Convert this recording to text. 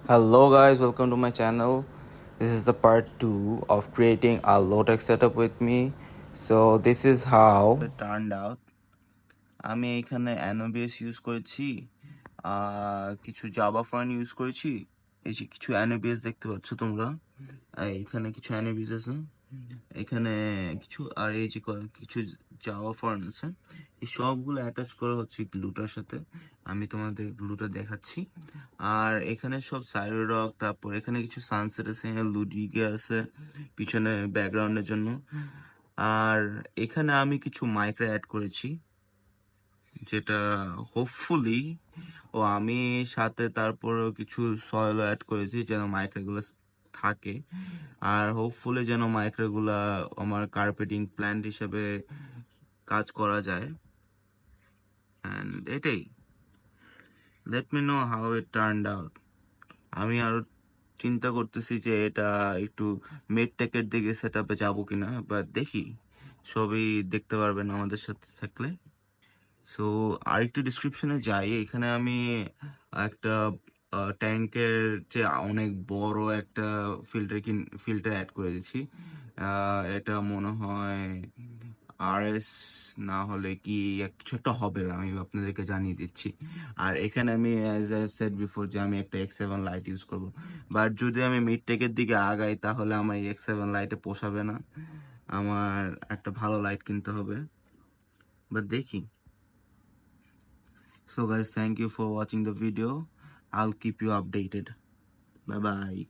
Hello guys, welcome to my channel. This is the part 2 of creating a low-tech setup with me. So this is how it turned out. আমি এখানে অ্যানোবিএস use করেছি, কিছু Java fund use করেছি। এই যে কিছু অ্যানোবিএস দেখতে পাচ্ছ তোমরা, এখানে কিছু অ্যানোবিএস আছে, এখানে কিছু, আর এই যে কিছু জাভা ফান্ড আছে। এই সবগুলো অ্যাটাচ করা হচ্ছে গ্লুটার সাথে। আমি তোমাদের গ্লুটা দেখাচ্ছি। আর এখানে সব সাইড রক, তারপর এখানে কিছু সানসেট আছে, লুডিগে আছে পিছনে ব্যাকগ্রাউন্ডের জন্য। আর এখানে আমি কিছু মাইক্রো অ্যাড করেছি, যেটা হোপফুলি আমি সাথে তারপরেও কিছু সয়েলও অ্যাড করেছি যেন মাইক্রোগুলো থাকে। আর হোপফুলি যেন মাইক্রোগুলা আমার কার্পেটিং প্ল্যান্ট হিসেবে কাজ করা যায়। অ্যান্ড এটাই, let me know how it turned out. আমি আরো চিন্তা করতেছি যে এটা একটু মেডটেকের দিকে সেট আপে যাবো কিনা, বাট দেখি, সবই দেখতে পারবেন আমাদের সাথে থাকলে। সো আরেকটু ডিসক্রিপশনে যাই। এখানে আমি একটা ট্যাঙ্কের যে অনেক বড় একটা ফিল্টার অ্যাড করে দিচ্ছি। এটা মনে হয় আরএস না হলে কি কিছু একটা হবে, আমি আপনাদেরকে জানিয়ে দিচ্ছি। আর এখানে আমি অ্যাজ আই সেড বিফোর যে আমি একটা X7 লাইট ইউজ করব। বাট যদি আমি মিড টেকের দিকে আগাই তাহলে আমার এই X7 লাইটে পোষাবে না, আমার একটা ভালো লাইট কিনতে হবে। বাট দেখি। So guys, thank you for watching the video. I'll keep you updated. Bye bye.